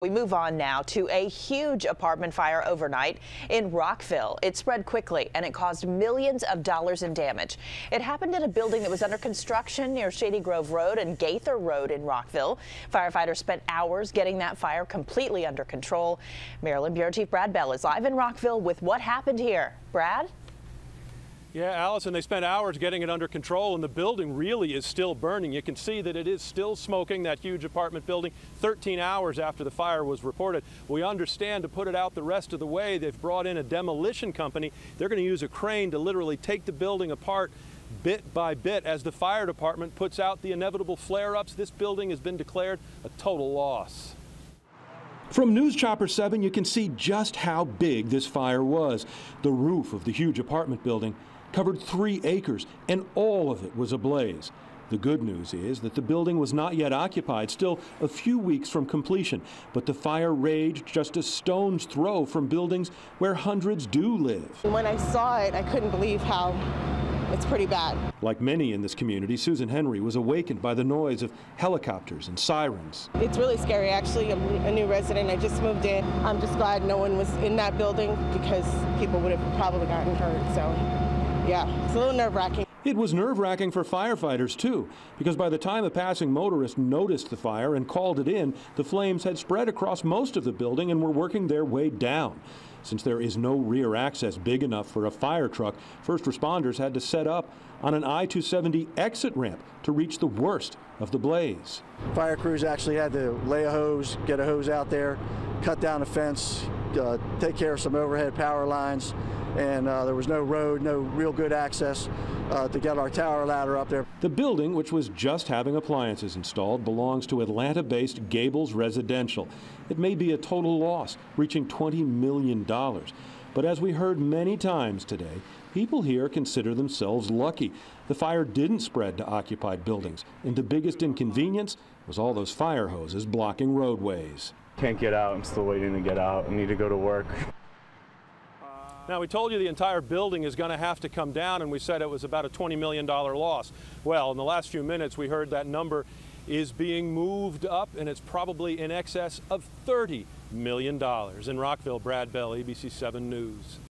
We move on now to a huge apartment fire overnight in Rockville. It spread quickly and it caused millions of dollars in damage. It happened in a building that was under construction near Shady Grove Road and Gaither Road in Rockville. Firefighters spent hours getting that fire completely under control. Maryland Bureau Chief Brad Bell is live in Rockville with what happened here. Brad? Yeah, Allison, they spent hours getting it under control, and the building really is still burning. You can see that it is still smoking, that huge apartment building, 13 hours after the fire was reported. We understand to put it out the rest of the way, they've brought in a demolition company. They're going to use a crane to literally take the building apart bit by bit as the fire department puts out the inevitable flare-ups. This building has been declared a total loss. From News Chopper 7, you can see just how big this fire was. The roof of the huge apartment building covered 3 acres, and all of it was ablaze. The good news is that the building was not yet occupied, still a few weeks from completion, but the fire raged just a stone's throw from buildings where hundreds do live. When I saw it, I couldn't believe how it's pretty bad. Like many in this community, Susan Henry was awakened by the noise of helicopters and sirens. It's really scary, actually. I'm a new resident. I just moved in. I'm just glad no one was in that building because people would have probably gotten hurt. So, yeah, it's a little nerve-wracking. It was nerve-wracking for firefighters, too, because by the time a passing motorist noticed the fire and called it in, the flames had spread across most of the building and were working their way down. Since there is no rear access big enough for a fire truck, first responders had to set up on an I-270 exit ramp to reach the worst of the blaze. Fire crews actually had to lay a hose, get a hose out there, cut down a fence, take care of some overhead power lines, and there was no road, no real good access to get our tower ladder up there. The building, which was just having appliances installed, belongs to Atlanta-based Gables Residential. It may be a total loss, reaching $20 million. But as we heard many times today, people here consider themselves lucky. The fire didn't spread to occupied buildings, and the biggest inconvenience was all those fire hoses blocking roadways. Can't get out. I'm still waiting to get out. I need to go to work. Now, we told you the entire building is going to have to come down, and we said it was about a $20 million loss. Well, in the last few minutes, we heard that number is being moved up, and it's probably in excess of $30 million. In Rockville, Brad Bell, ABC 7 News.